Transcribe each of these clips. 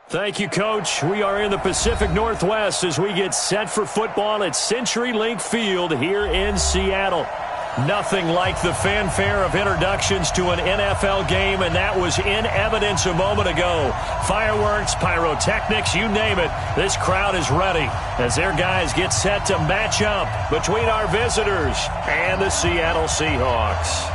Thank you, Coach. We are in the Pacific Northwest as we get set for football at CenturyLink Field here in Seattle. Nothing like the fanfare of introductions to an NFL game, and that was in evidence a moment ago. Fireworks, pyrotechnics, you name it. This crowd is ready as their guys get set to match up between our visitors and the Seattle Seahawks.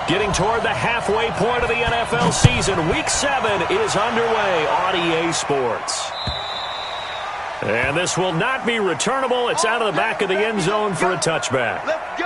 Getting toward the halfway point of the NFL season. Week 7 is underway on EA Sports. And this will not be returnable. It's out of the back of the end zone for a touchback. Let's go.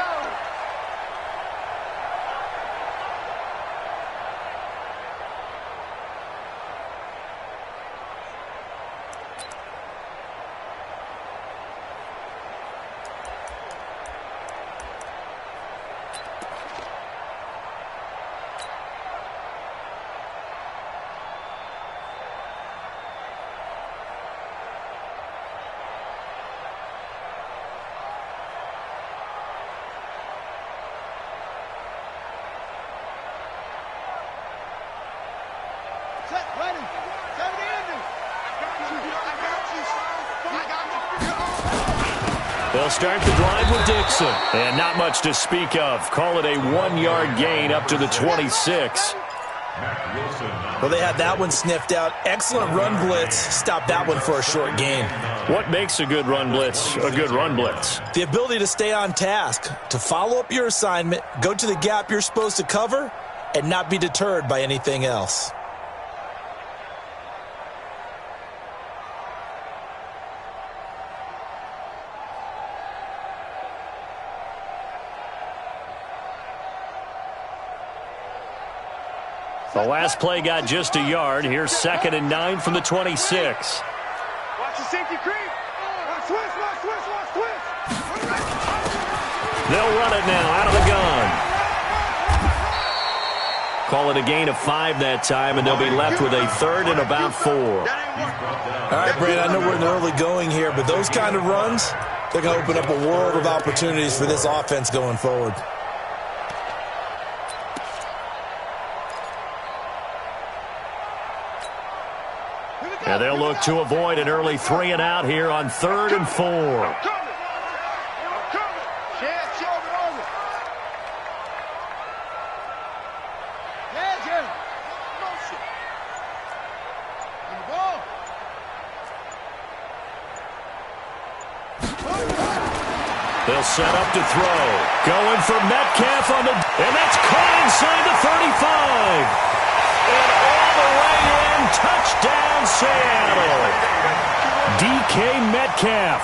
They'll start the drive with Dixon. And not much to speak of. Call it a 1-yard gain up to the 26. Well, they had that one sniffed out. Excellent run blitz. Stop that one for a short gain. What makes a good run blitz a good run blitz? The ability to stay on task, to follow up your assignment, go to the gap you're supposed to cover, and not be deterred by anything else. The last play got just a yard. Here's 2nd and 9 from the 26. Watch the safety creep. Switch. They'll run it now out of the gun. Call it a gain of 5 that time, and they'll be left with a 3rd and about 4. All right, Brandon, I know we're in the early going here, but those kind of runs, they're going to open up a world of opportunities for this offense going forward. And they'll look to avoid an early 3 and out here on 3rd and 4. They'll set up to throw. Going for Metcalf on the... And that's caught inside the 35. And all the way in. Touchdown, Seattle. DK Metcalf.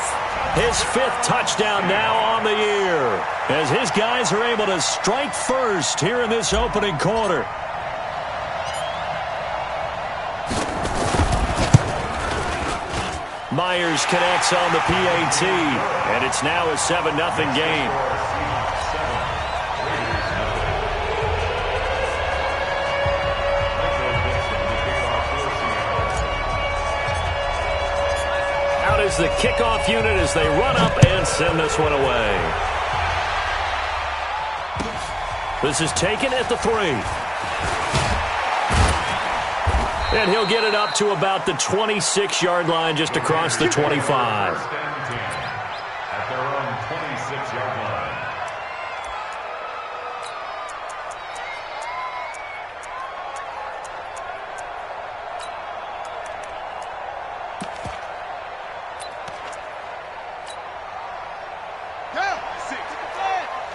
His 5th touchdown now on the year. As his guys are able to strike first here in this opening quarter. Myers connects on the PAT, and it's now a 7-0 game. Out is the kickoff unit as they run up and send this one away. This is taken at the 3. And he'll get it up to about the 26-yard line, just across the 25. At their own 26-yard line.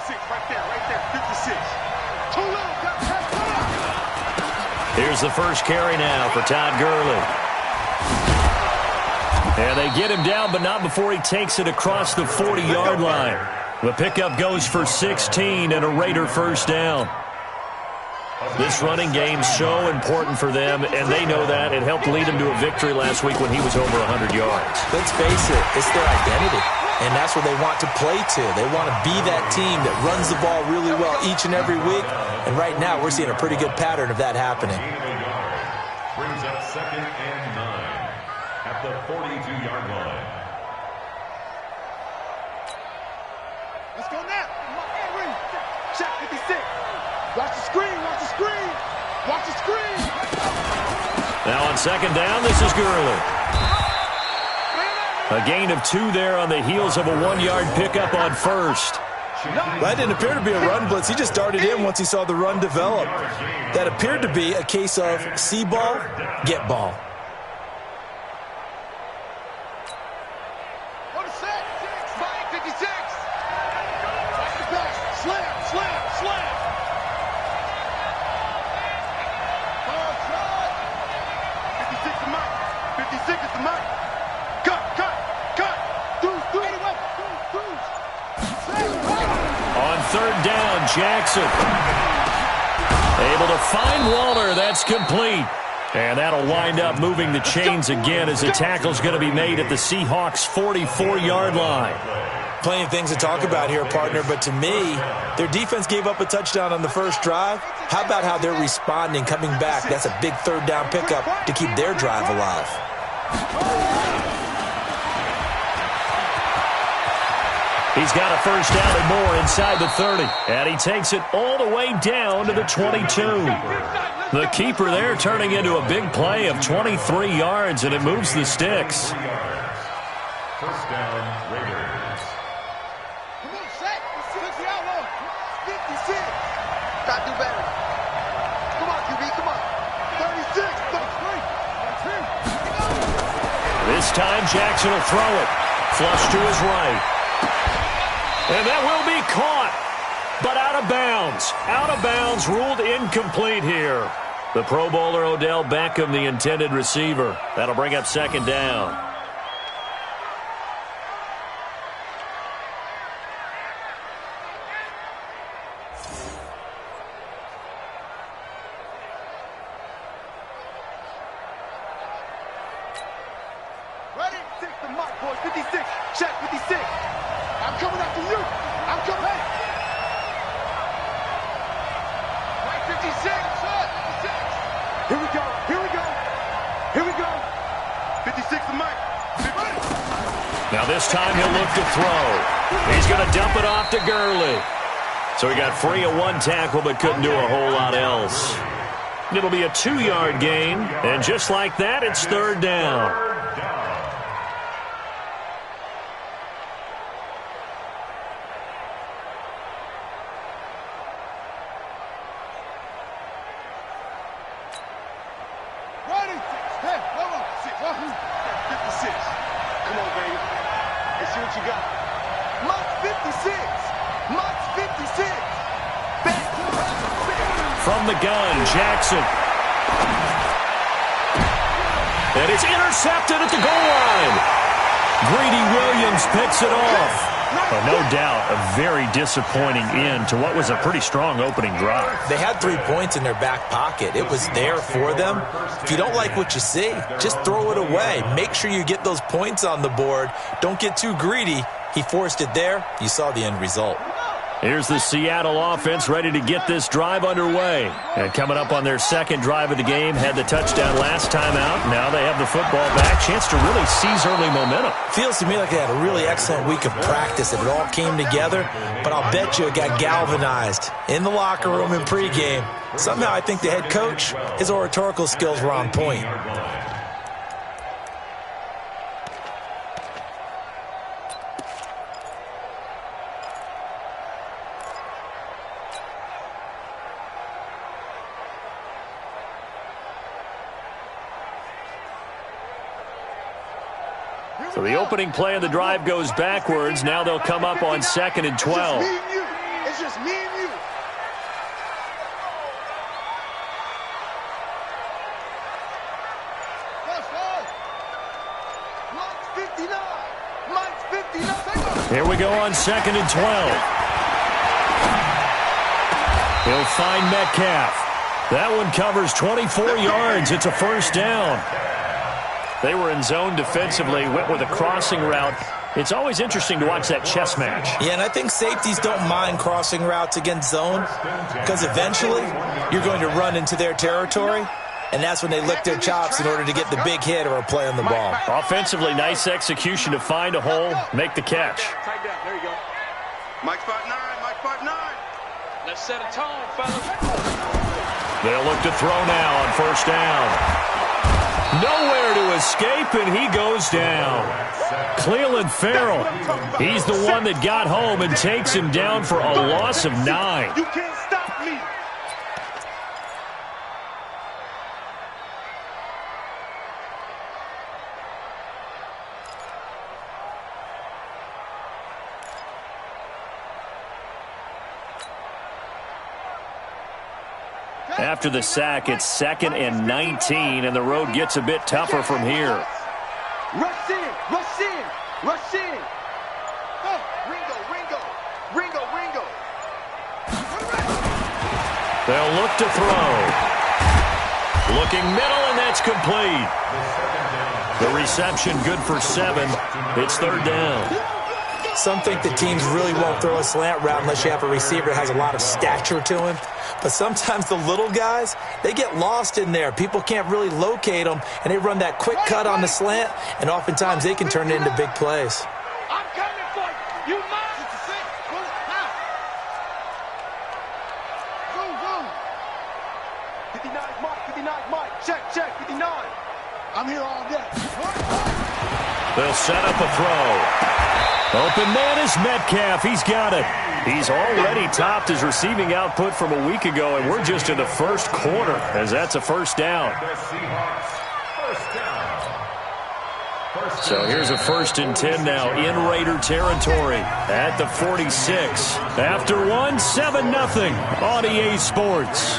Six, right there, 56. Too little, Here's the first carry now for Todd Gurley. And they get him down, but not before he takes it across the 40-yard line. The pickup goes for 16 and a Raider first down. This running game's so important for them, and they know that. It helped lead them to a victory last week when he was over 100 yards. Let's face it, it's their identity, and that's what they want to play to. They want to be that team that runs the ball really well each and every week, and right now we're seeing a pretty good pattern of that happening. Brings up 2nd and 9 at the 42-yard line. Now on second down, this is Gurley. A gain of 2 there on the heels of a 1-yard pickup on first. That didn't appear to be a run blitz. He just darted in once he saw the run develop. That appeared to be a case of see ball, get ball. Third down, Jackson. Able to find Waller. That's complete. And that'll wind up moving the chains again as the tackle's going to be made at the Seahawks' 44-yard line. Plenty of things to talk about here, partner, but to me, their defense gave up a touchdown on the first drive. How about how they're responding, coming back? That's a big third down pickup to keep their drive alive. He's got a first down and more inside the 30. And he takes it all the way down to the 22. The keeper there turning into a big play of 23 yards, and it moves the sticks. First down, Raiders. Come on, set. Where's the outlaw? 56. Gotta do better. Come on, QB, come on. 36, 33. This time Jackson will throw it. Flush to his right. And that will be caught, but out of bounds. Out of bounds, ruled incomplete here. The Pro Bowler Odell Beckham, the intended receiver. That'll bring up second down. Ready? Take the mark, boys. 56. Check 56. I'm coming after you. I'm coming. Hey. Right 56. 56. Here we go. Here we go. Here we go. 56 to Mike. Now this time he'll look to throw. He's going to dump it off to Gurley. So he got free of 1 tackle but couldn't do a whole lot else. It'll be a 2-yard gain. And just like that, it's third down. From the gun, Jackson. And it's intercepted at the goal line. Greedy Williams picks it off. But no doubt, a very disappointing end to what was a pretty strong opening drive. They had 3 points in their back pocket. It was there for them. If you don't like what you see, just throw it away. Make sure you get those points on the board. Don't get too greedy. He forced it there. You saw the end result. Here's the Seattle offense ready to get this drive underway. And coming up on their second drive of the game, had the touchdown last time out. Now they have the football back. Chance to really seize early momentum. Feels to me like they had a really excellent week of practice. It all came together, but I'll bet you it got galvanized in the locker room in pregame. Somehow I think the head coach, his oratorical skills were on point. So the opening play of the drive goes backwards. Now they'll come up on 2nd and 12. It's just me and you. Mike's 59. Mike's 59. Here we go on 2nd and 12. He'll find Metcalf. That one covers 24 yards. It's a first down. They were in zone defensively, went with a crossing route. It's always interesting to watch that chess match. Yeah, and I think safeties don't mind crossing routes against zone because eventually you're going to run into their territory, and that's when they lick their chops in order to get the big hit or a play on the ball. Offensively, nice execution to find a hole, make the catch. Tight down. There you go. Mike's 5'9". Mike's 5'9". Let's set a tone, fellas. They'll look to throw now on first down. Nowhere to escape, and he goes down. Cleveland Farrell, he's the one that got home and takes him down for a loss of 9. You can't stop me. After the sack, it's 2nd and 19, and the road gets a bit tougher from here. Rush in, rush in, rush in. Oh, Ringo, Ringo, Ringo, Ringo. They'll look to throw. Looking middle, and that's complete. The reception good for 7. It's 3rd down. Some think the teams really won't throw a slant route unless you have a receiver that has a lot of stature to him. But sometimes the little guys, they get lost in there. People can't really locate them, and they run that quick cut on the slant, and oftentimes they can turn it into big plays. I'm coming for you. You must. Zoom, zoom. 59 Mike, 59 Mike. Check, 59. I'm here all day. They'll set up a throw. Open man is Metcalf. He's got it. He's already topped his receiving output from a week ago, and we're just in the first quarter, as that's a first down. So here's a 1st and 10 now in Raider territory at the 46. After 1, 7-0 on EA Sports.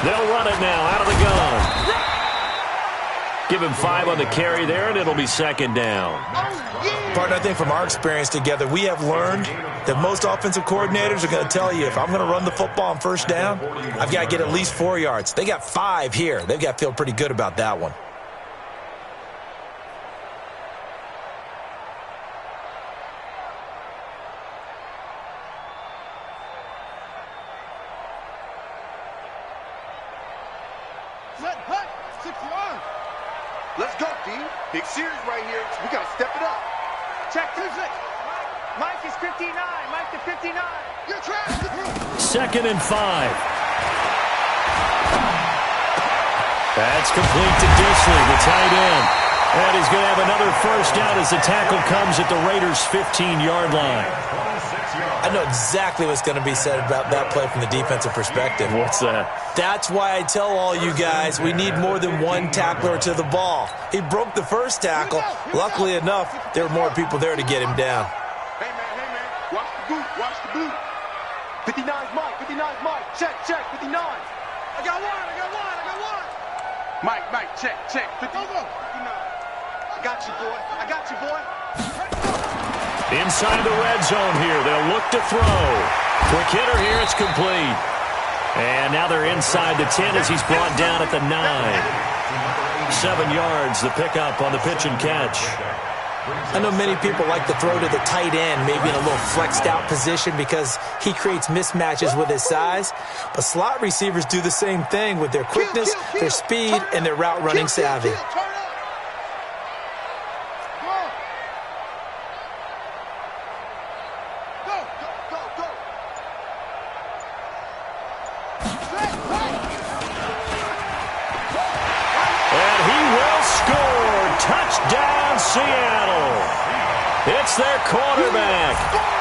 They'll run it now out of the gun. Give him 5 on the carry there, and it'll be 2nd down. Partner, I think from our experience together, we have learned that most offensive coordinators are going to tell you, if I'm going to run the football on 1st down, I've got to get at least 4 yards. They got 5 here. They've got to feel pretty good about that one. Let's go, D. Big series right here. We got to step it up. Check 2-6. Mike is 59. Mike to 59. You're trash. 2nd and 5. That's complete to Disley, the tight end. And he's going to have another first down as the tackle comes at the Raiders' 15-yard line. I know exactly what's going to be said about that play from the defensive perspective. What's that? That's why I tell all you guys we need more than one tackler to the ball. He broke the first tackle. Luckily enough, there were more people there to get him down. Hey, man. Watch the boot. Watch the boot. 59's Mike. 59's Mike. Check. 59. I got one. Mike, check. 59. I got you, boy. Inside the red zone here. They'll look to throw. Quick hitter here. It's complete. And now they're inside the 10 as he's brought down at the 9. 7 yards, the pickup on the pitch and catch. I know many people like to throw to the tight end, maybe in a little flexed out position because he creates mismatches with his size. But slot receivers do the same thing with their quickness, their speed, and their route running savvy. Touchdown, Seattle. It's their quarterback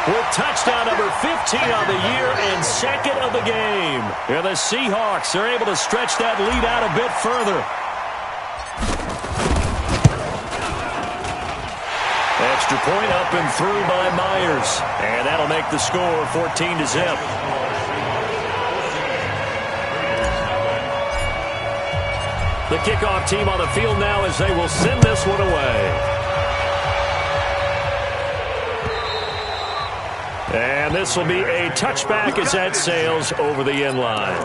with touchdown number 15 on the year and 2nd of the game. And the Seahawks are able to stretch that lead out a bit further. Extra point up and through by Myers. And that'll make the score 14-0. The kickoff team on the field now as they will send this one away. And this will be a touchback as that sails over the end line.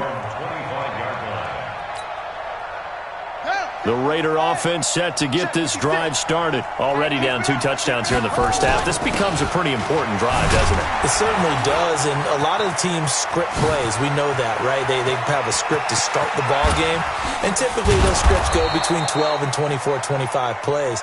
The Raider offense set to get this drive started. Already down 2 touchdowns here in the first half. This becomes a pretty important drive, doesn't it? It certainly does, and a lot of the teams script plays. We know that, right? They have a script to start the ball game, and typically those scripts go between 12 and 24, 25 plays.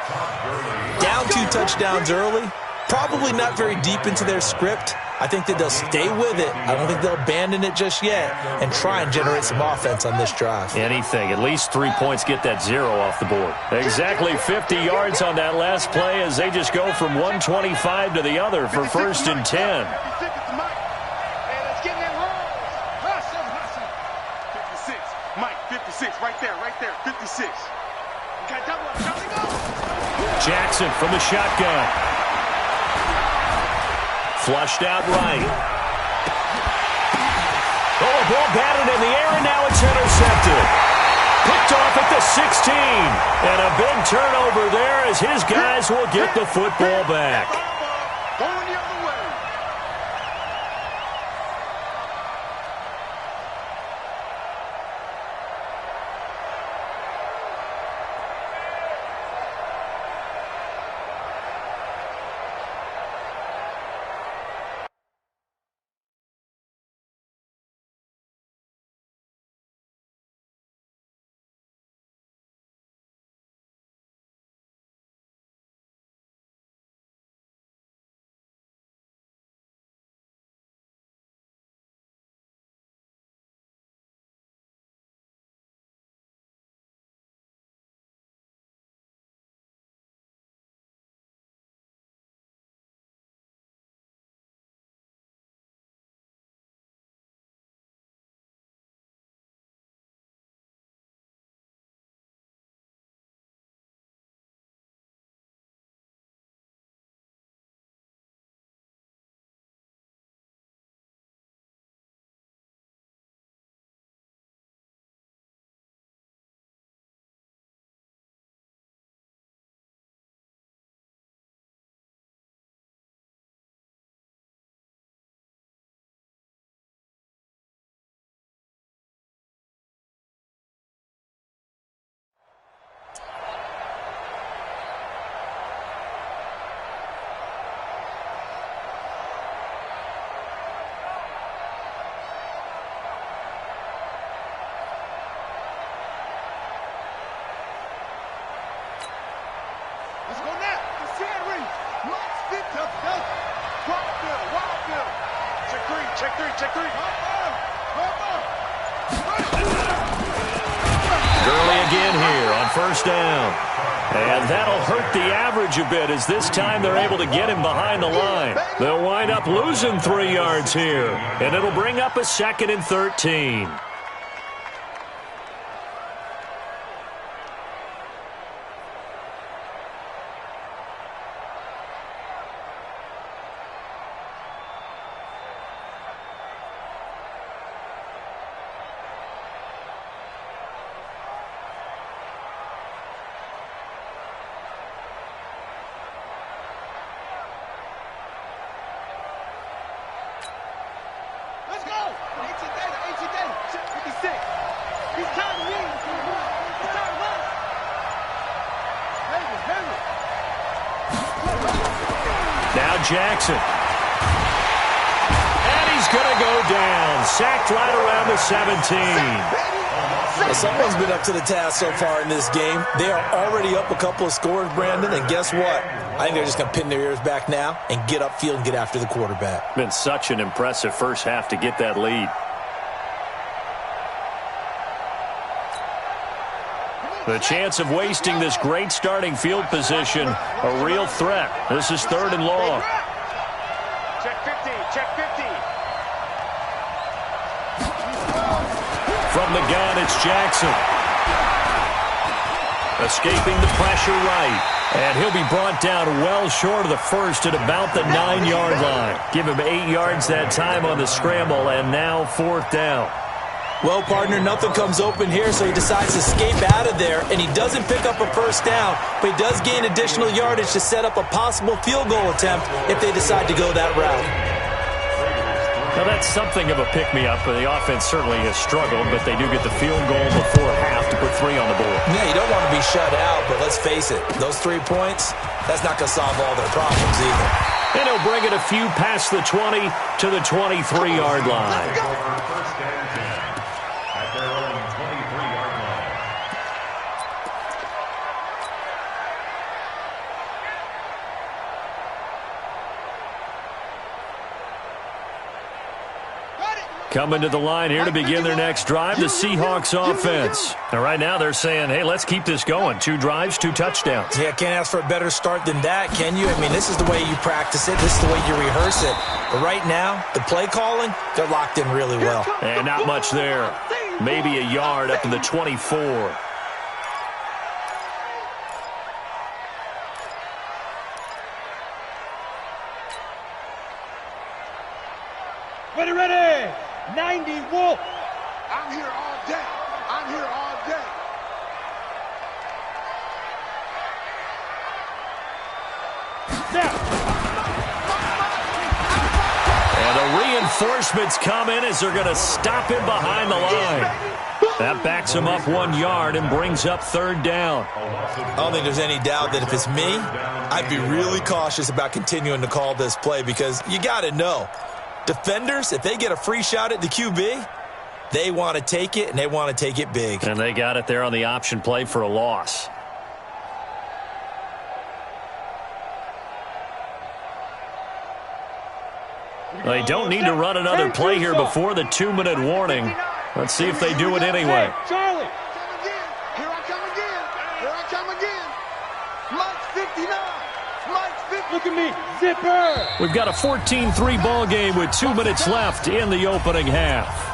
Down 2 touchdowns early, probably not very deep into their script. I think that they'll stay with it. I don't think they'll abandon it just yet and try and generate some offense on this drive. Anything. At least 3 points get that 0 off the board. Exactly 50 yards on that last play as they just go from 125 to the other for 1st and 10. 56, Mike, 56, right there, 56. Got double up, Charlie, go! Jackson from the shotgun. Flushed out right. Oh, a ball batted in the air, and now it's intercepted. Picked off at the 16. And a big turnover there as his guys will get the football back. Going the other way. Let's go now. The series. Let's get to the wild bill. Check three. Gurley again here on 1st down. And that'll hurt the average a bit as this time they're able to get him behind the line. They'll wind up losing 3 yards here. And it'll bring up a 2nd and 13. Let's go. HC data. 56. It's time to win. It's time to win. Now Jackson. And he's going to go down. Sacked right around the 17. Well, someone's been up to the task so far in this game. They are already up a couple of scores, Brandon, and guess what? I think they're just going to pin their ears back now and get upfield and get after the quarterback. Been such an impressive first half to get that lead. The chance of wasting this great starting field position, a real threat. This is 3rd and long. Check 50. From the gun, it's Jackson. Escaping the pressure right. And he'll be brought down well short of the first at about the 9-yard line. Give him 8 yards that time on the scramble, and now 4th down. Well, partner, nothing comes open here, so he decides to escape out of there, and he doesn't pick up a 1st down, but he does gain additional yardage to set up a possible field goal attempt if they decide to go that route. Now, that's something of a pick-me-up. The offense certainly has struggled, but they do get the field goal before half to put 3 on the board. Yeah, you don't want to be shut out, but let's face it, those 3 points, that's not going to solve all their problems either. And he'll bring it a few past the 20 to the 23-yard line. First and 10 at their own 23-yard line. Coming to the line here to begin their next drive, the Seahawks offense. Now, right now they're saying, hey, let's keep this going. 2 drives, 2 touchdowns. Yeah, can't ask for a better start than that, can you? I mean, this is the way you practice it. This is the way you rehearse it. But right now, the play calling, they're locked in really well. And not much there. Maybe a yard up to the 24. Ready. 90 Wolf. I'm here all day. I'm here all day. And the reinforcements come in as they're going to stop him behind the line. That backs him up 1 yard and brings up 3rd down. I don't think there's any doubt that if it's me, I'd be really cautious about continuing to call this play because you got to know, defenders, if they get a free shot at the QB, they want to take it, and they want to take it big. And they got it there on the option play for a loss. They don't need to run another play here before the 2-minute warning. Let's see if they do it anyway. Charlie. Here I come again. Here I come again. Mike 59. Mike 50. Look at me. Zipper. We've got a 14-3 ball game with 2 minutes left in the opening half.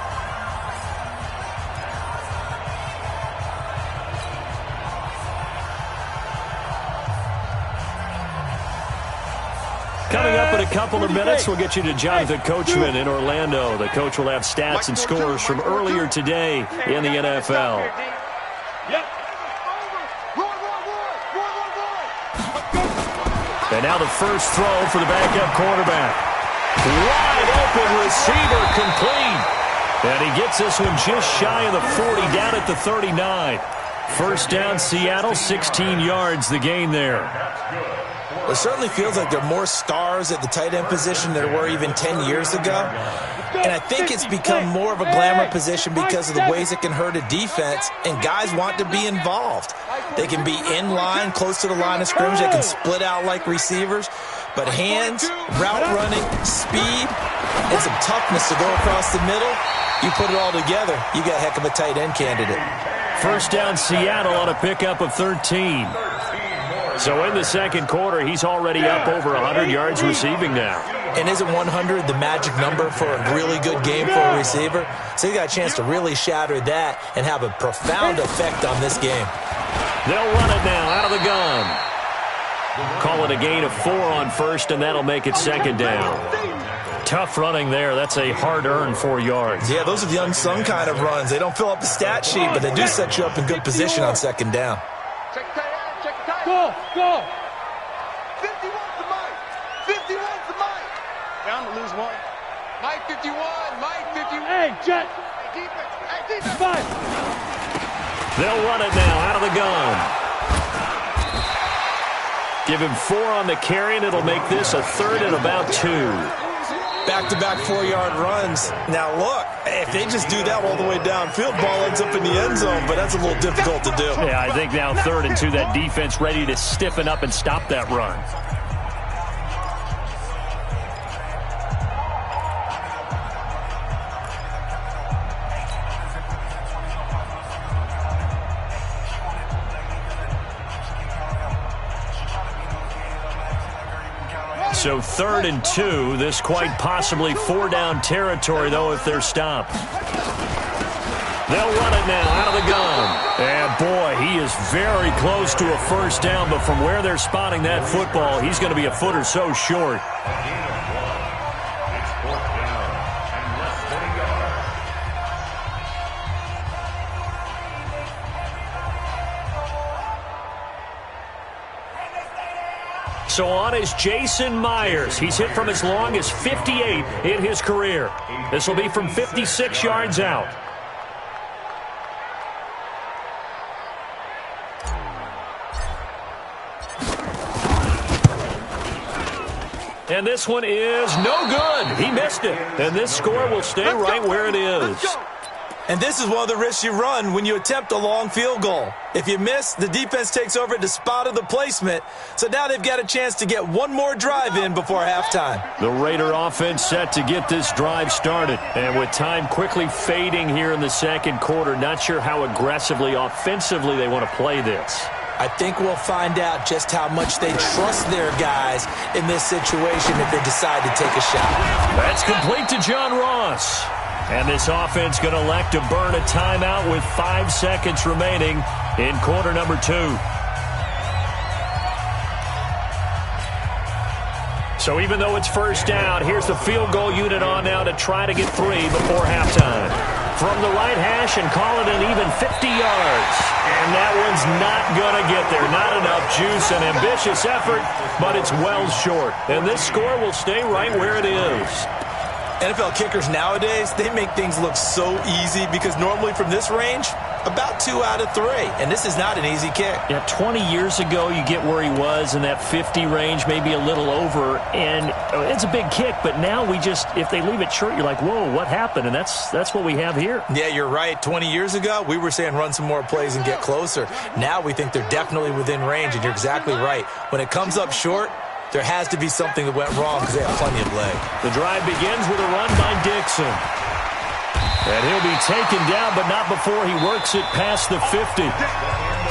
Coming up in a couple of minutes, we'll get you to Jonathan Coachman in Orlando. The coach will have stats and scores from earlier today in the NFL. And now the first throw for the backup quarterback. Wide open receiver complete. And he gets this one just shy of the 40, down at the 39. First down, Seattle, 16 yards the gain there. It certainly feels like there are more stars at the tight end position than there were even 10 years ago. And I think it's become more of a glamour position because of the ways it can hurt a defense, and guys want to be involved. They can be in line, close to the line of scrimmage. They can split out like receivers. But hands, route running, speed, and some toughness to go across the middle, you put it all together, you got a heck of a tight end candidate. First down, Seattle on a pickup of 13. So in the second quarter, he's already up over 100 yards receiving now. And isn't 100 the magic number for a really good game for a receiver? So he got a chance to really shatter that and have a profound effect on this game. They'll run it now out of the gun. Call it a gain of 4 on first, and that'll make it second down. Tough running there. That's a hard-earned 4 yards. Yeah, those are the unsung kind of runs. They don't fill up the stat sheet, but they do set you up in good position on second down. Go! 51 to Mike. 51 to Mike. Bound to lose 1. Mike 51. Mike 51. Hey, Jet. Hey, defense. Five. They'll run it now out of the gun. Give him 4 on the carry, and it'll make this a third and about 2. Back-to-back 4-yard runs. Now, look, if they just do that all the way downfield, ball ends up in the end zone, but that's a little difficult to do. Yeah, I think now 3rd and 2, that defense ready to stiffen up and stop that run. So 3rd and 2, this quite possibly 4-down territory, though, if they're stopped. They'll run it now out of the gun. And, boy, he is very close to a first down, but from where they're spotting that football, he's going to be a foot or so short. So on is Jason Myers. He's hit from as long as 58 in his career. This will be from 56 yards out. And this one is no good. He missed it. And this score will stay right where it is. And this is one of the risks you run when you attempt a long field goal. If you miss, the defense takes over at the spot of the placement. So now they've got a chance to get one more drive in before halftime. The Raider offense set to get this drive started. And with time quickly fading here in the second quarter, not sure how aggressively, offensively they want to play this. I think we'll find out just how much they trust their guys in this situation if they decide to take a shot. That's complete to John Ross. And this offense going to elect to burn a timeout with 5 seconds remaining in quarter number 2. So even though it's first down, here's the field goal unit on now to try to get 3 before halftime. From the right hash and call it an even 50 yards. And that one's not going to get there. Not enough juice, an ambitious effort, but it's well short. And this score will stay right where it is. NFL kickers nowadays, they make things look so easy because normally from this range, about 2 out of 3. And this is not an easy kick. Yeah, 20 years ago, you get where he was in that 50 range, maybe a little over, and it's a big kick. But now we just, if they leave it short, you're like, whoa, what happened? And that's what we have here. Yeah, you're right. 20 years ago, we were saying run some more plays and get closer. Now we think they're definitely within range, and you're exactly right. When it comes up short, there has to be something that went wrong because they have plenty of leg. The drive begins with a run by Dixon. And he'll be taken down, but not before he works it past the 50.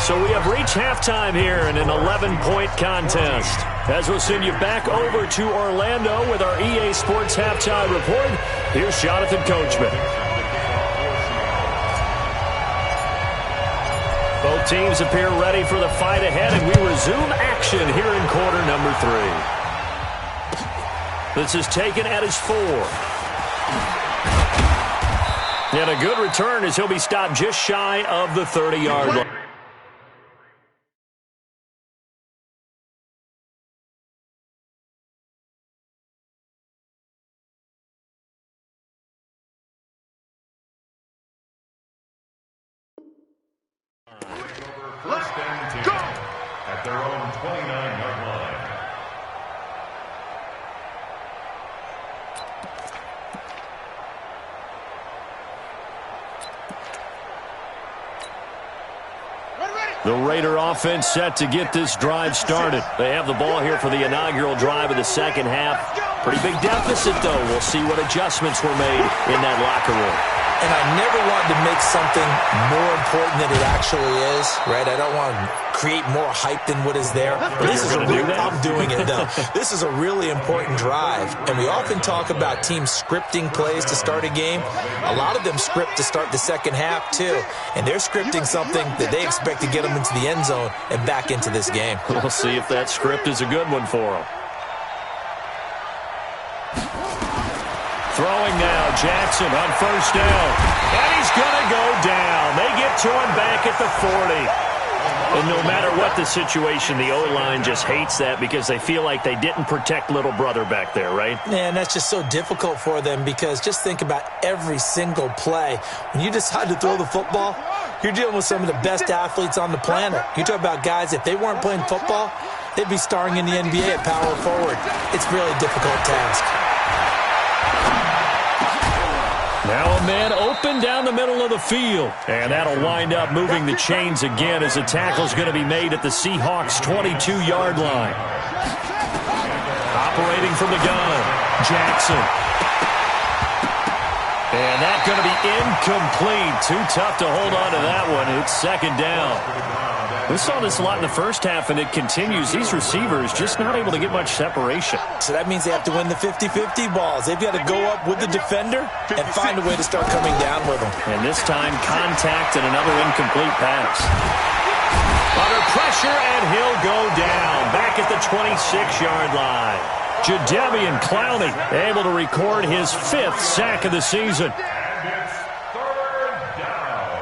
So we have reached halftime here in an 11-point contest. As we'll send you back over to Orlando with our EA Sports Halftime Report, here's Jonathan Coachman. Both teams appear ready for the fight ahead, and we resume action here in quarter number 3. This is taken at his 4. And a good return as he'll be stopped just shy of the 30-yard line. First and 10 at their own 29-yard line. The Raider offense set to get this drive started. They have the ball here for the inaugural drive of the second half. Pretty big deficit, though. We'll see what adjustments were made in that locker room. And I never wanted to make something more important than it actually is, right? I don't want to create more hype than what is there. But this is I'm doing it, though. This is a really important drive. And we often talk about teams scripting plays to start a game. A lot of them script to start the second half, too. And they're scripting something that they expect to get them into the end zone and back into this game. We'll see if that script is a good one for them. Throwing now, Jackson on first down. And he's going to go down. They get to him back at the 40. And no matter what the situation, the O-line just hates that because they feel like they didn't protect little brother back there, right? Yeah, and that's just so difficult for them because just think about every single play. When you decide to throw the football, you're dealing with some of the best athletes on the planet. You talk about guys, if they weren't playing football, they'd be starring in the NBA at power forward. It's a really difficult task. Now a man open down the middle of the field. And that'll wind up moving the chains again as the tackle's going to be made at the Seahawks' 22-yard line. Operating from the gun, Jackson. And that's going to be incomplete. Too tough to hold on to that one. It's second down. We saw this a lot in the first half, and it continues. These receivers just not able to get much separation. So that means they have to win the 50-50 balls. They've got to go up with the defender and find a way to start coming down with them. And this time, contact and another incomplete pass. Under pressure, and he'll go down. Back at the 26-yard line. Jadeveon Clowney able to record his 5th sack of the season. And it's third down.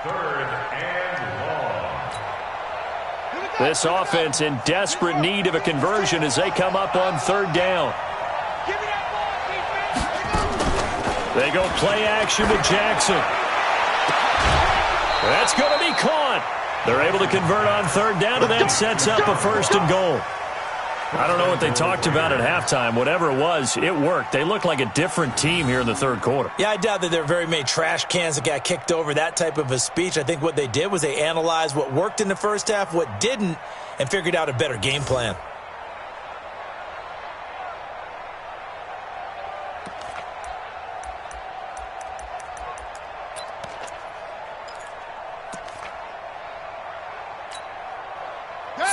Third and long. This offense in desperate need of a conversion as they come up on third down. They go play action to Jackson. That's going to be caught. They're able to convert on third down, and that sets up a first and goal. I don't know what they talked about at halftime. Whatever it was, it worked. They look like a different team here in the third quarter. Yeah, I doubt that there are very many trash cans that got kicked over, that type of a speech. I think what they did was they analyzed what worked in the first half, what didn't, and figured out a better game plan.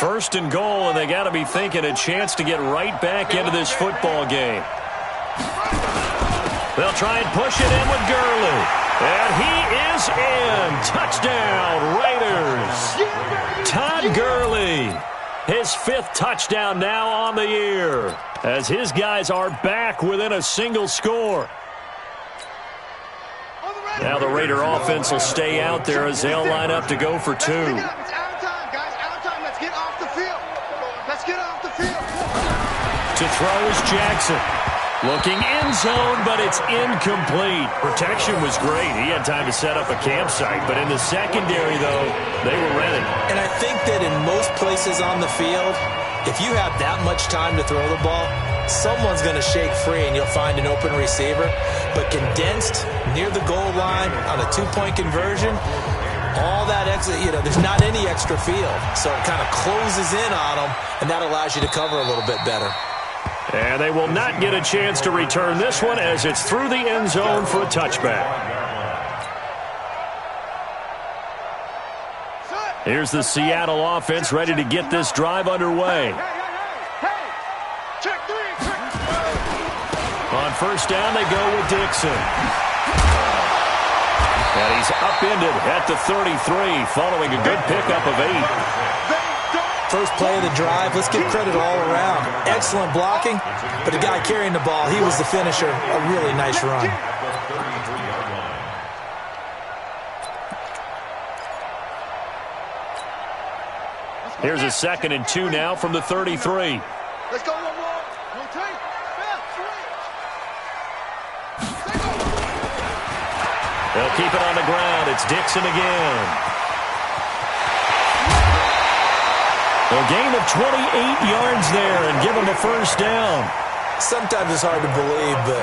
First and goal, and they got to be thinking a chance to get right back into this football game. They'll try and push it in with Gurley. And he is in. Touchdown, Raiders. Todd Gurley, his 5th touchdown now on the year, as his guys are back within a single score. Now the Raider offense will stay out there as they'll line up to go for 2. To throw is Jackson. Looking end zone, but it's incomplete. Protection was great. He had time to set up a campsite. But in the secondary, though, they were ready. And I think that in most places on the field, if you have that much time to throw the ball, someone's going to shake free and you'll find an open receiver. But condensed near the goal line on a 2-point conversion, all that extra, there's not any extra field. So it kind of closes in on them, and that allows you to cover a little bit better. And they will not get a chance to return this one as it's through the end zone for a touchback. Here's the Seattle offense ready to get this drive underway. On first down, they go with Dixon. And he's upended at the 33 following a good pickup of 8. First play of the drive, let's give credit all around. Excellent blocking, but the guy carrying the ball, he was the finisher. A really nice run. Here's a 2nd and 2 now from the 33. Let's go, one more. They'll keep it on the ground. It's Dixon again. A gain of 28 yards there and give him a first down. Sometimes it's hard to believe, but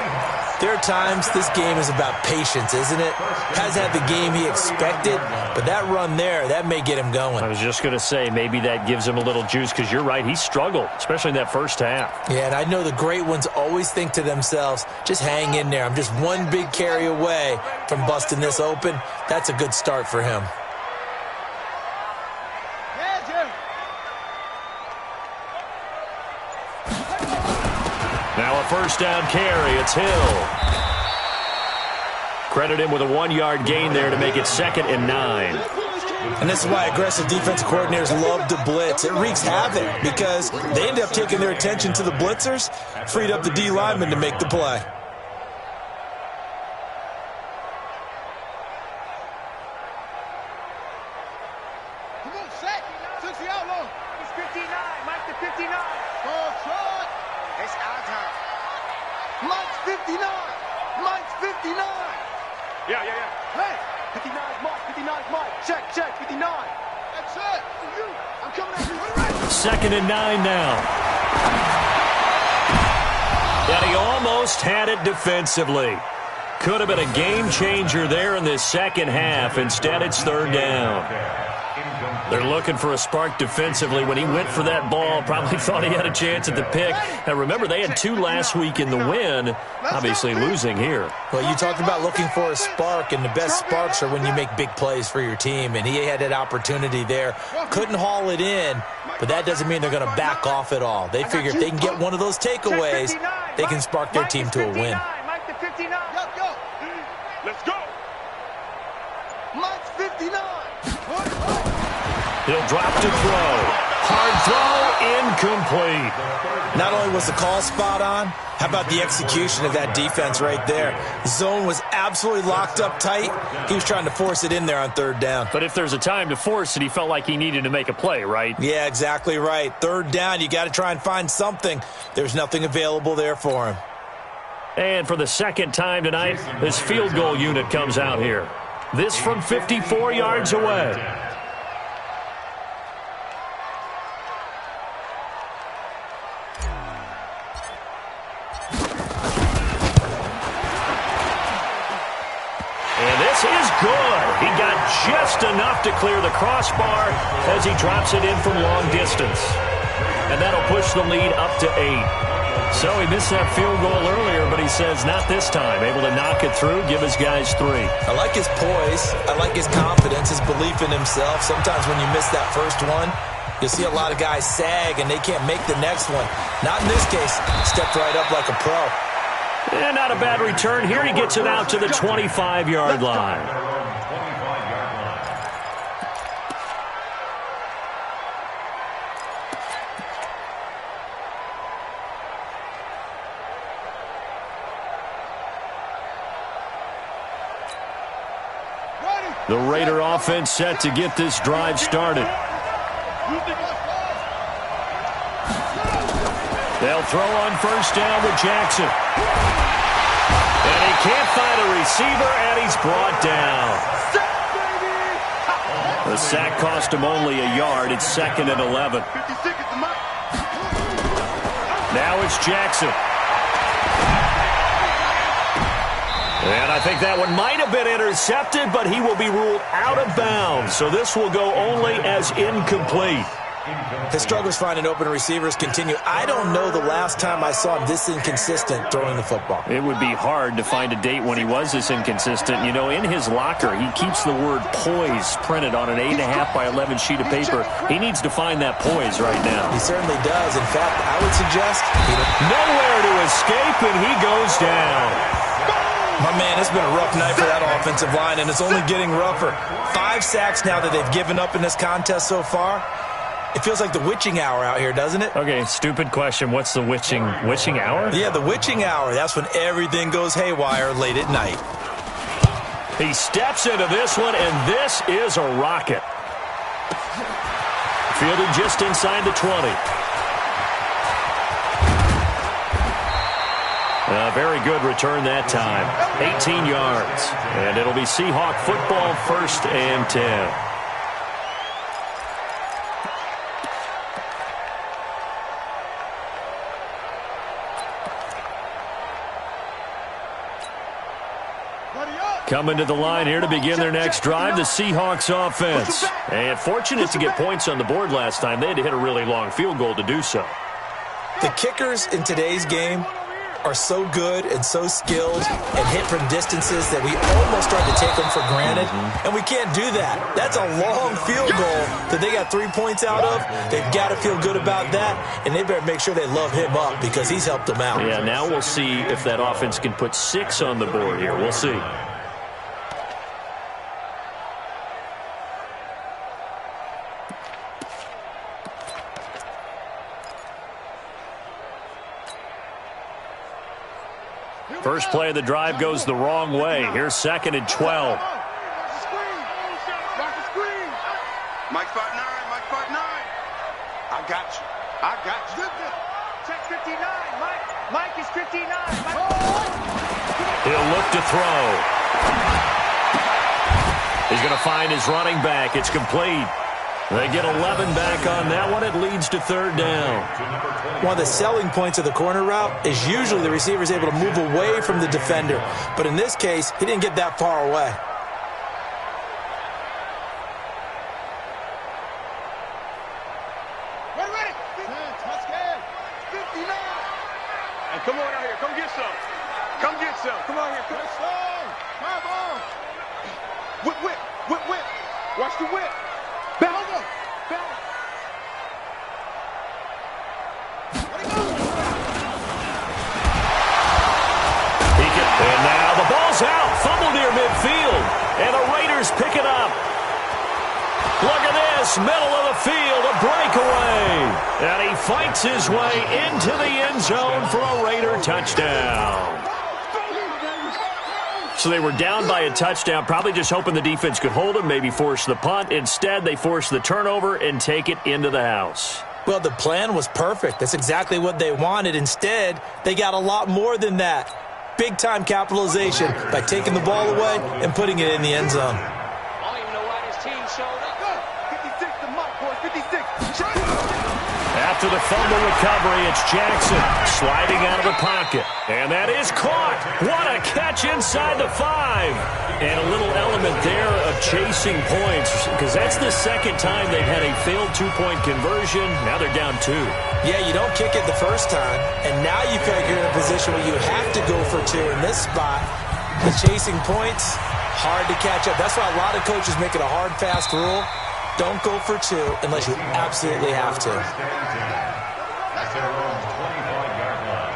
there are times this game is about patience, isn't it? Has had the game he expected, but that run there, that may get him going. I was just going to say, maybe that gives him a little juice because you're right, he struggled, especially in that first half. Yeah, and I know the great ones always think to themselves, just hang in there. I'm just one big carry away from busting this open. That's a good start for him. Now a first down carry. It's Hill. Credit him with a 1-yard gain there to make it 2nd and 9. And this is why aggressive defensive coordinators love to blitz. It wreaks havoc because they end up taking their attention to the blitzers, freed up the D lineman to make the play. Come on, set. Took the outlaw. It's 59. Mike the 59. Ball short. It's our time. Mike's 59. Mike's 59. Yeah. Hey, 59's Mike. 59's Mike. Check. 59. That's it. For you. I'm coming at you. Right. 2nd and 9 now. And he almost had it defensively. Could have been a game changer there in this second half. Instead, it's 3rd down. They're looking for a spark defensively. When he went for that ball, probably thought he had a chance at the pick. And remember, they had 2 last week in the win, obviously losing here. Well, you talked about looking for a spark, and the best sparks are when you make big plays for your team, and he had that opportunity there. Couldn't haul it in, but that doesn't mean they're going to back off at all. They figure if they can get one of those takeaways, they can spark their team to a win. Mike the 59. Go. Let's go. Mike's 59. He'll drop to throw. Hard throw, incomplete. Not only was the call spot on, how about the execution of that defense right there? The zone was absolutely locked up tight. He was trying to force it in there on third down. But if there's a time to force it, he felt like he needed to make a play, right? Yeah, exactly right. Third down, you got to try and find something. There's nothing available there for him. And for the second time tonight, this field goal unit comes out here. This from 54 yards away. Is good. He got just enough to clear the crossbar as he drops it in from long distance. And that'll push the lead up to 8. So he missed that field goal earlier, but he says not this time. Able to knock it through, give his guys 3. I like his poise. I like his confidence, his belief in himself. Sometimes when you miss that first one, you'll see a lot of guys sag and they can't make the next one. Not in this case. Stepped right up like a pro. And not a bad return. Here he gets it out to the 25-yard line. The Raider offense set to get this drive started. They'll throw on first down with Jackson. And he can't find a receiver, and he's brought down. The sack cost him only a yard. It's 2nd and 11. Now it's Jackson. And I think that one might have been intercepted, but he will be ruled out of bounds. So this will go only as incomplete. His struggles finding open receivers continue. I don't know the last time I saw him this inconsistent throwing the football. It would be hard to find a date when he was this inconsistent. You know, in his locker, he keeps the word poise printed on an 8.5 by 11 sheet of paper. He needs to find that poise right now. He certainly does. In fact, I would suggest nowhere to escape, and he goes down. My man, it's been a rough night for that offensive line, and it's only getting rougher. 5 sacks now that they've given up in this contest so far. It feels like the witching hour out here, doesn't it? Okay, stupid question. What's the witching hour? Yeah, the witching hour. That's when everything goes haywire late at night. He steps into this one, and this is a rocket. Fielded just inside the 20. A very good return that time. 18 yards. And it'll be Seahawk football, 1st and 10. Coming to the line here to begin their next drive, the Seahawks offense. And fortunate to get points on the board last time. They had to hit a really long field goal to do so. The kickers in today's game are so good and so skilled and hit from distances that we almost start to take them for granted. And we can't do that. That's a long field goal that they got 3 points out of. They've got to feel good about that, and they better make sure they love him up because he's helped them out. Yeah, now we'll see if that offense can put 6 on the board here. We'll see. First play of the drive goes the wrong way. Here's 2nd and 12. Mike 5'9", Mike 5'9". I got you. I got you. Check 59. Mike is 59. He'll look to throw. He's going to find his running back. It's complete. They get 11 back on that one. It leads to 3rd down. One of the selling points of the corner route is usually the receiver is able to move away from the defender. But in this case, he didn't get that far away. Ready. 59. And come on out here. Come get some. Come get some. Come on here. Come on. Whip. Watch the whip. Bounce. And now the ball's out. Fumble near midfield. And the Raiders pick it up. Look at this. across middle of the field, a breakaway. And he fights his way into the end zone for a Raider touchdown. So they were down by a touchdown, probably just hoping the defense could hold them, maybe force the punt. Instead, they force the turnover and take it into the house. Well, the plan was perfect. That's exactly what they wanted. Instead, they got a lot more than that. Big-time capitalization by taking the ball away and putting it in the end zone. I don't even know why this team showed up. 56 to Mike, boys. 56. After the fumble recovery, it's Jackson sliding out of the pocket. And that is caught. What a catch inside the 5. And a little element there of chasing points, because that's the second time they've had a failed two-point conversion. Now they're down 2. Yeah, you don't kick it the first time, and now you feel like you're in a position where you have to go for 2 in this spot. The chasing points, hard to catch up. That's why a lot of coaches make it a hard, fast rule. Don't go for 2 unless you absolutely have to. At their own 25-yard line.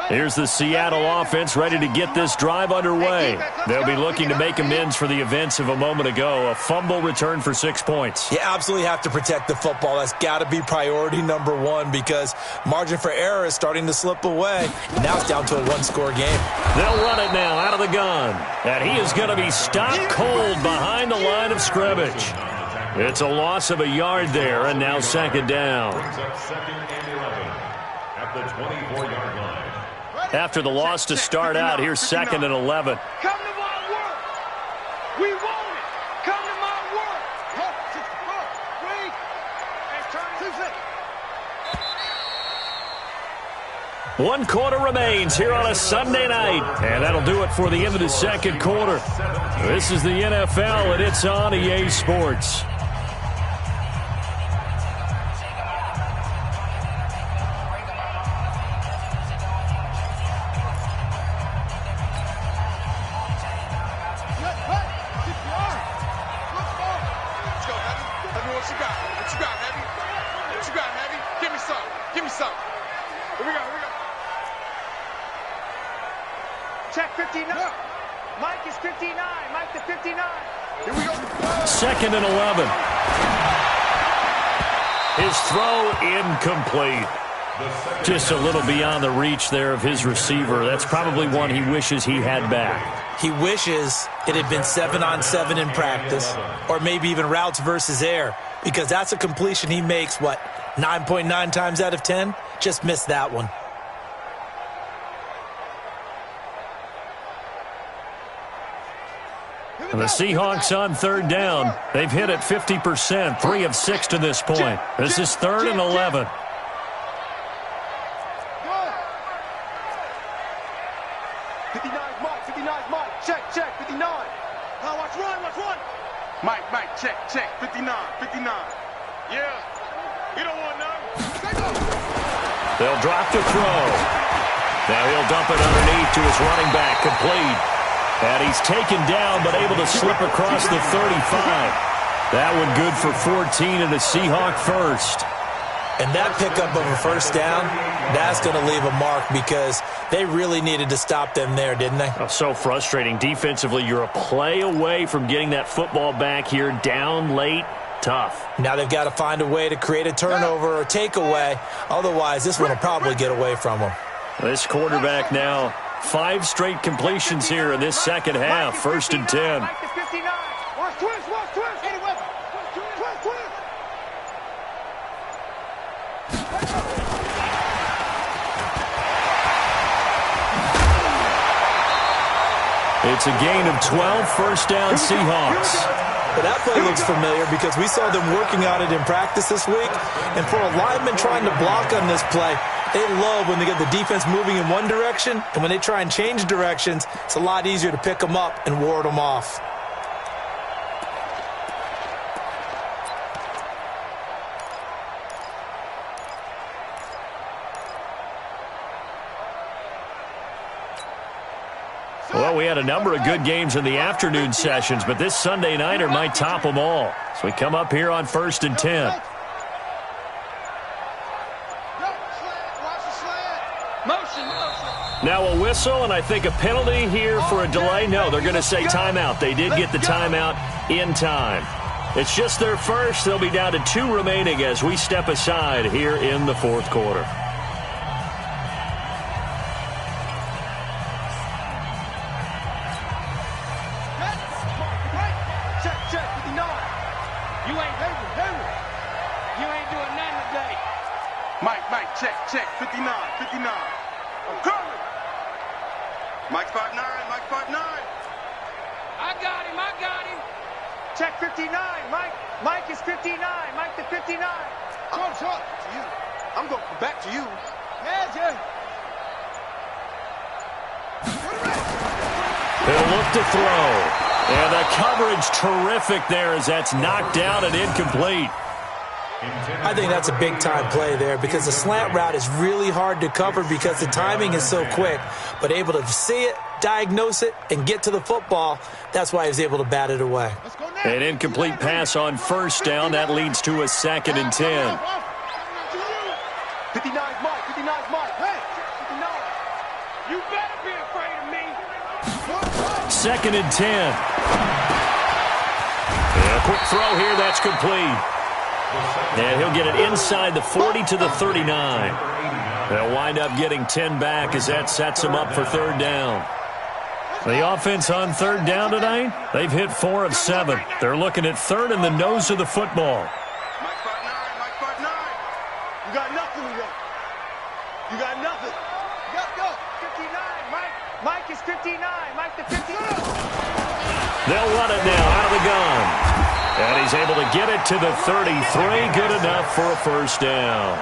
Here's the Seattle offense ready to get this drive underway. They'll be looking to make amends for the events of a moment ago. A fumble return for 6 points. You absolutely have to protect the football. That's got to be priority number 1 because margin for error is starting to slip away. Now it's down to a 1-score game. They'll run it now out of the gun. And he is going to be stopped cold behind the line of scrimmage. It's a loss of a yard there, and now second down. Brings up 2nd and 11 at the 24-yard line. After the loss to start out, here's 2nd and 11. Come to my work. We want it. Come to my work. Wait. One quarter remains here on a Sunday night. And that'll do it for the end of the second quarter. This is the NFL, and it's on EA Sports. Check 59. Mike is 59. Mike to 59. Here we go. 2nd and 11. His throw incomplete. Just a little beyond the reach there of his receiver. That's probably one he wishes he had back. He wishes it had been 7-on-7 in practice, or maybe even routes versus air, because that's a completion he makes, 9.9 times out of 10? Just missed that one. And the Seahawks on 3rd down. They've hit it 50%, 3 of 6 to this point. This is 3rd and 11. 59's Mike. 59's Mike. Check. 59. Now watch run. Mike, check. 59. Yeah. You don't want none. They'll drop to throw. Now he'll dump it underneath to his running back, complete. And he's taken down, but able to slip across the 35. That one good for 14 and a Seahawk first. And that pickup of a first down, that's going to leave a mark because they really needed to stop them there, didn't they? Oh, so frustrating. Defensively, you're a play away from getting that football back here, down late. Tough. Now they've got to find a way to create a turnover or takeaway. Otherwise, this one will probably get away from them. This quarterback now, 5 straight completions here in this second half. 1st and 10. Mike to 59. Watch twist. Anyway. Twist. It's a gain of 12, first down Seahawks. But that play looks familiar because we saw them working on it in practice this week. And for a lineman trying to block on this play, they love when they get the defense moving in one direction. And when they try and change directions, it's a lot easier to pick them up and ward them off. Well, we had a number of good games in the afternoon sessions, but this Sunday nighter might top them all. So we come up here on 1st and 10. Now a whistle, and I think a penalty here for a delay. No, they're going to say timeout. They did get the timeout in time. It's just their first. They'll be down to 2 remaining as we step aside here in the 4th quarter. Mike, check, 59. I'm coming. Mike 5'9", Mike 5'9". I got him. Check 59, Mike is 59, Mike the 59. I'm talking to you. I'm going to come back to you. He'll look to throw. And the coverage terrific there as that's knocked down and incomplete. I think that's a big-time play there because the slant route is really hard to cover because the timing is so quick. But able to see it, diagnose it, and get to the football, that's why he was able to bat it away. An incomplete pass on 1st down. That leads to a 2nd and 10. 59's Mike. Hey, 59. You better be afraid of me. 2nd and 10. And a quick throw here. That's complete. And he'll get it inside the 40 to the 39. They'll wind up getting 10 back as that sets them up for 3rd down. The offense on 3rd down tonight, they've hit 4 of 7. They're looking at 3rd in the nose of the football. Mike 5'9". You got nothing today. You got nothing. Go. 59, Mike is 59, Mike the 59. They'll run it now out of the gun. And he's able to get it to the 33. Good enough for a 1st down.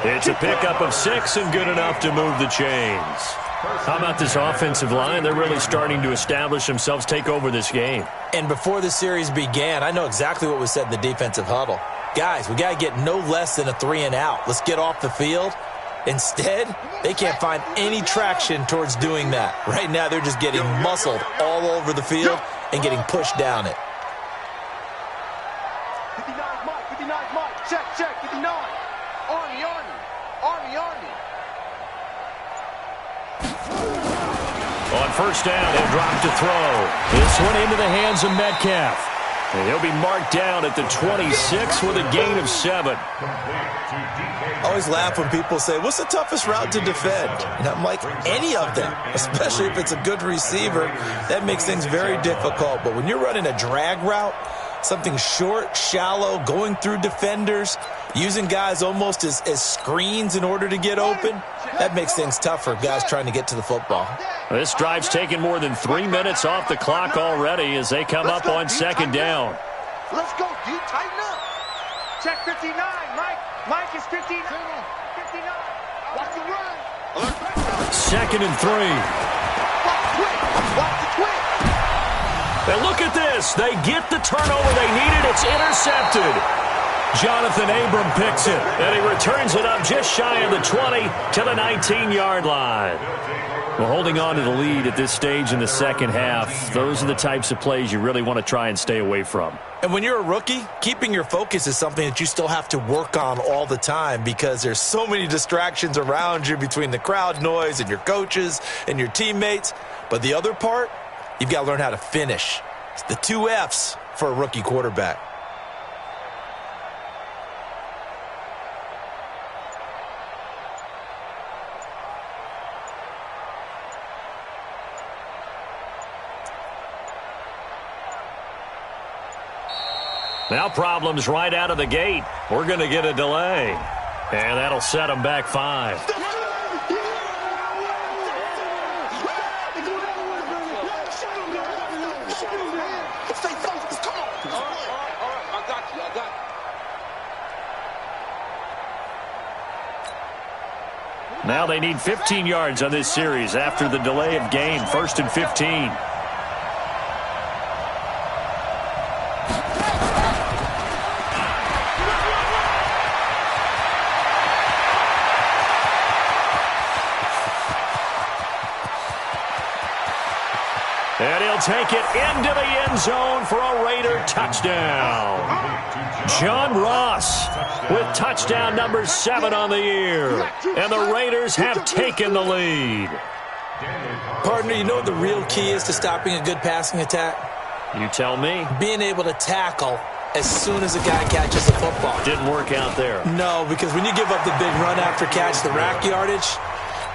It's a pickup of 6 and good enough to move the chains. How about this offensive line? They're really starting to establish themselves, take over this game. And before the series began, I know exactly what was said in the defensive huddle. Guys, we got to get no less than a 3 and out. Let's get off the field. Instead, they can't find any traction towards doing that. Right now, they're just getting muscled all over the field and getting pushed down it. 59's Mike. Check, 59. Army. On 1st down, he'll drop to throw. This one into the hands of Metcalf. And he'll be marked down at the 26 with a gain of 7. I always laugh when people say, what's the toughest route to defend? And I'm like, any of them, especially if it's a good receiver. That makes things very difficult. But when you're running a drag route, something short, shallow, going through defenders, using guys almost as screens in order to get open, that makes things tough for guys trying to get to the football. This drive's taken more than 3 minutes off the clock already as they come up on 2nd down. Let's go, D. Tighten up. Check 59, Mike is 59. 59. Watch the run. 2nd and 3. Watch the twitch. And look at this. They get the turnover they needed. It's intercepted. Jonathan Abram picks it, and he returns it up just shy of the 20 to the 19-yard line. Well, holding on to the lead at this stage in the 2nd half, those are the types of plays you really want to try and stay away from. And when you're a rookie, keeping your focus is something that you still have to work on all the time because there's so many distractions around you between the crowd noise and your coaches and your teammates. But the other part, you've got to learn how to finish. It's the 2 F's for a rookie quarterback. Now problems right out of the gate. We're going to get a delay. And that'll set them back 5. Now they need 15 yards on this series after the delay of game. 1st and 15. And he'll take it into the end zone for a Raider touchdown. John Ross with touchdown number 7 on the year. And the Raiders have taken the lead. Partner, you know what the real key is to stopping a good passing attack? You tell me. Being able to tackle as soon as a guy catches the football. Didn't work out there. No, because when you give up the big run after catch, the rack yardage,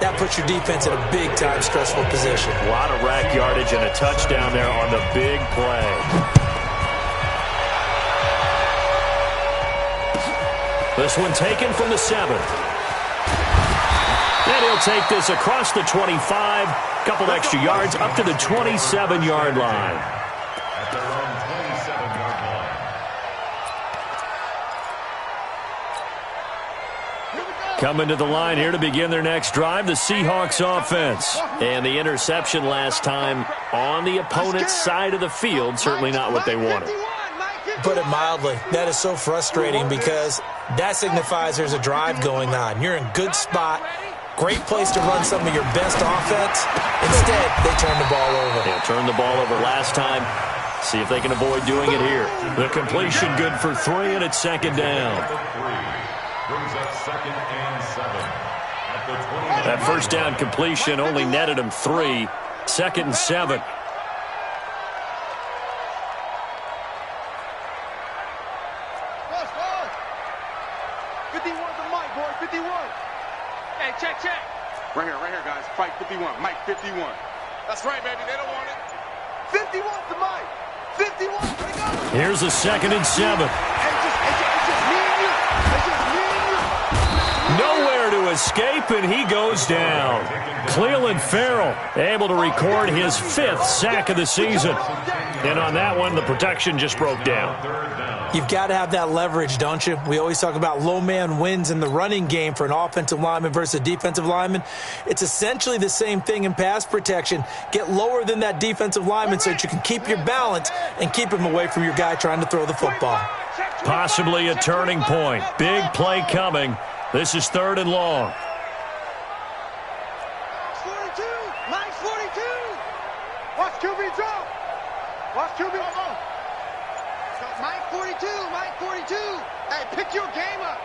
that puts your defense in a big-time stressful position. A lot of rack yardage and a touchdown there on the big play. This one taken from the 7. And he'll take this across the 25, couple extra yards up to the 27-yard line. At their own 27-yard line. Coming to the line here to begin their next drive, the Seahawks offense. And the interception last time on the opponent's side of the field, certainly not what they wanted. Put it mildly, that is so frustrating because that signifies there's a drive going on. You're in good spot, great place to run some of your best offense. Instead, they turn the ball over. They turned the ball over last time. See if they can avoid doing it here. The completion good for 3, and it's second down. Brings up 2nd and 7. At the 20. That first down completion only netted him 3. 2nd and 7. Right here, guys. Fight 51. Mike 51. That's right, baby. They don't want it. 51 to Mike. 51. There you go. Here's a 2nd and 7. It's just me and you. It's just me and you. Nowhere to escape, and he goes down. Clelin Ferrell able to record his 5th sack of the season. And on that one, the protection just broke down. You've got to have that leverage, don't you? We always talk about low man wins in the running game for an offensive lineman versus a defensive lineman. It's essentially the same thing in pass protection. Get lower than that defensive lineman so that you can keep your balance and keep him away from your guy trying to throw the football. Possibly a turning point. Big play coming. This is 3rd and long. 42. Mike's 42. Watch QB drop. Watch QB. Mike 42. Mike 42. Hey, pick your game up.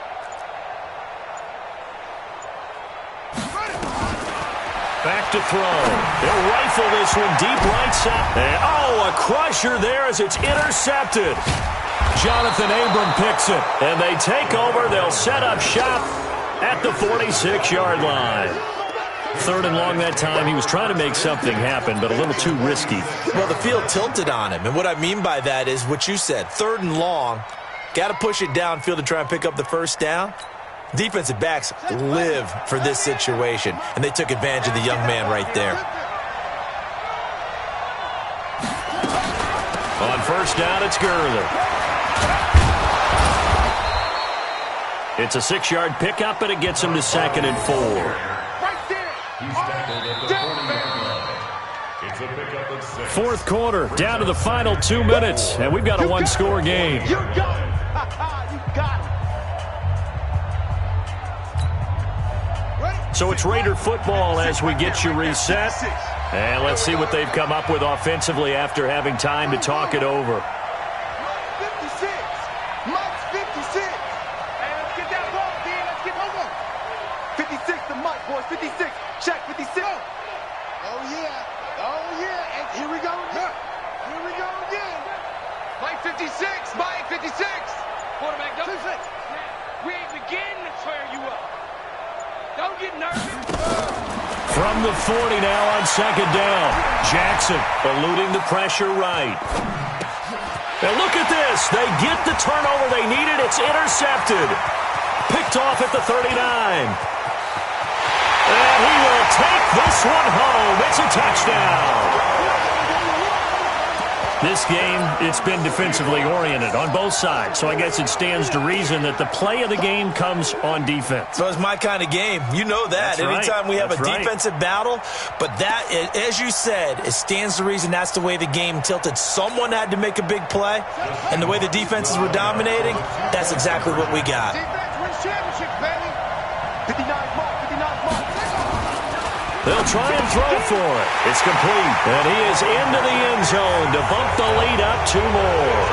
Back to throw. They'll rifle this one deep right side. And, a crusher there as it's intercepted. Jonathan Abram picks it. And they take over. They'll set up shop at the 46-yard line. 3rd and long that time. He was trying to make something happen, but a little too risky. Well, the field tilted on him, and what I mean by that is what you said. 3rd and long, got to push it downfield to try and pick up the first down. Defensive backs live for this situation, and they took advantage of the young man right there. On first down, it's Gurley. It's a 6-yard pickup, and it gets him to 2nd and 4. He's tackled at the 40-yard line. It's a pickup of 6. 4th quarter, down to the final 2 minutes, and we've got a one-score game. You got it. You got it. So it's Raider football as we get you reset. And let's see what they've come up with offensively after having time to talk it over. 56. Mike's 56. Hey, let's get that ball, D. Let's get over. 56 to Mike, boys. 56. Check 56. Oh, yeah. Oh, yeah. And here we go again. Here we go again. Mike 56. Mike 56. Quarterback, don't. We ain't beginning to tear you up. Don't get nervous. From the 40 now on 2nd down. Jackson eluding the pressure right. And look at this. They get the turnover they needed. It's intercepted. Picked off at the 39. And he will take this one home. It's a touchdown. This game, it's been defensively oriented on both sides, so I guess it stands to reason that the play of the game comes on defense. So it's my kind of game. You know that. That's right. Anytime we have That's a right. defensive battle, but that, as you said, it stands to reason that's the way the game tilted. Someone had to make a big play, and the way the defenses were dominating, that's exactly what we got. Defense wins championships, baby. 59 mark, 59 mark. They'll try and throw for it. It's complete. And he is into the end zone to bump the lead up 2 more.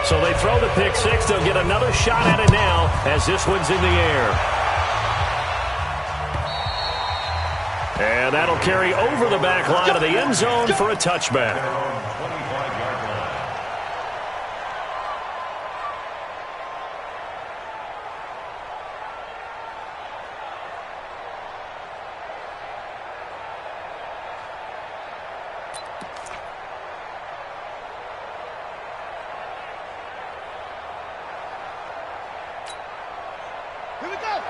So they throw the pick six. They'll get another shot at it now as this one's in the air. And that'll carry over the back line of the end zone for a touchback.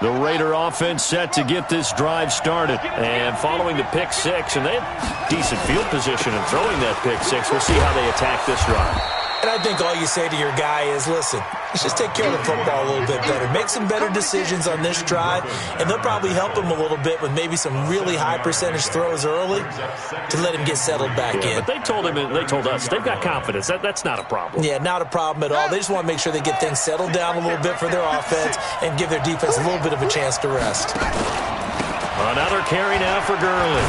The Raider offense set to get this drive started. And following the pick six, and they have decent field position in throwing that pick six. We'll see how they attack this drive. And I think all you say to your guy is, listen, let's just take care of the football a little bit better. Make some better decisions on this drive, and they'll probably help him a little bit with maybe some really high percentage throws early to let him get settled back in. But they told us, they've got confidence. That's not a problem. Yeah, not a problem at all. They just want to make sure they get things settled down a little bit for their offense and give their defense a little bit of a chance to rest. Another carry now for Gurley.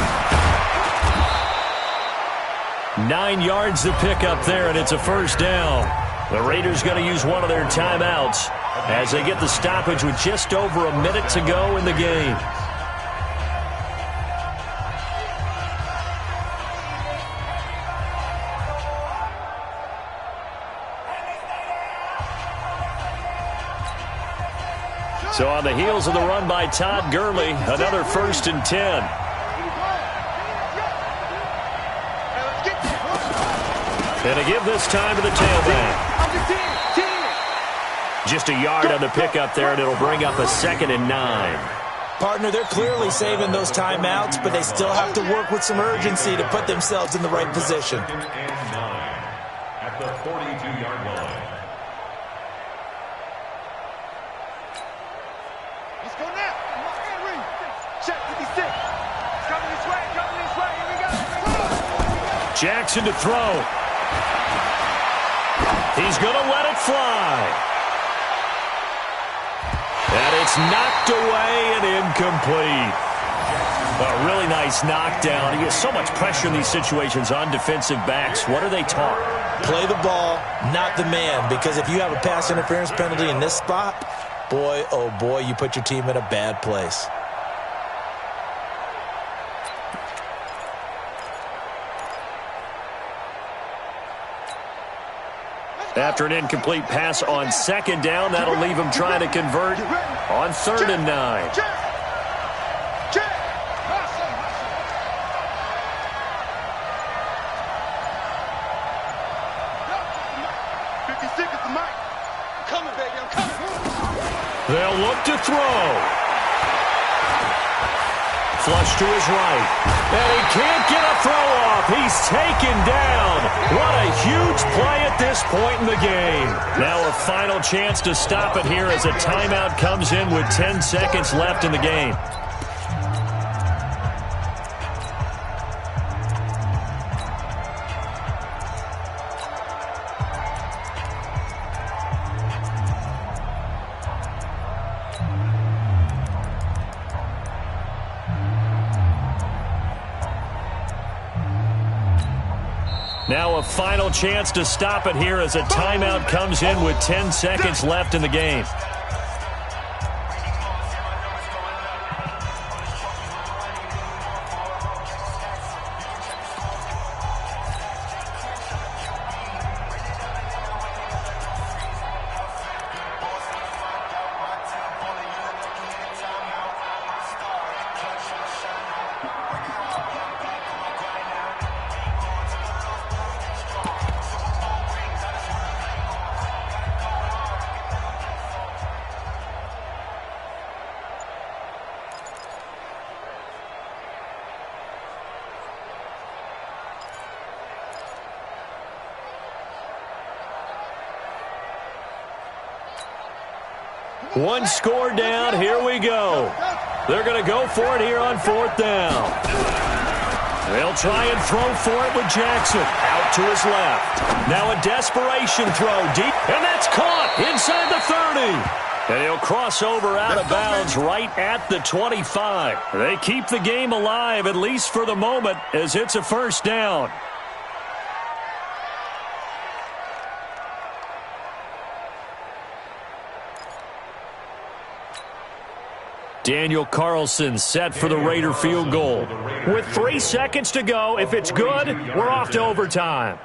9 yards to pick up there, and it's a first down. The Raiders going to use one of their timeouts as they get the stoppage with just over a minute to go in the game. So on the heels of the run by Todd Gurley, another 1st and 10. And to give this time to the tailback. Just a yard on the pickup there, and it'll bring up a 2nd and 9. Partner, they're clearly saving those timeouts, but they still have to work with some urgency to put themselves in the right position. At the 42-yard line. Let's go now. Check 56. Coming this way. Here we go. Jackson to throw. He's going to let it fly. And it's knocked away and incomplete. A really nice knockdown. He has so much pressure in these situations on defensive backs. What are they taught? Play the ball, not the man, because if you have a pass interference penalty in this spot, boy, oh boy, you put your team in a bad place. After an incomplete pass on 2nd down, that'll leave him trying to convert on 3rd and 9. 56 at the mic. I'm coming, baby. I'm coming. They'll look to throw. Flush to his right. And he can't get a throw off. He's taken down. What a huge play at this point in the game. Now a final chance to stop it here as a timeout comes in with 10 seconds left in the game. Now a final chance to stop it here as a timeout comes in with 10 seconds left in the game. One score down. Here we go. They're going to go for it here on 4th down. They'll try and throw for it with Jackson. Out to his left. Now a desperation throw deep. And that's caught inside the 30. And he'll cross over out of bounds right at the 25. They keep the game alive, at least for the moment, as it's a first down. Daniel Carlson set for the Raider field goal. With 3 seconds to go, if it's good, we're off to overtime.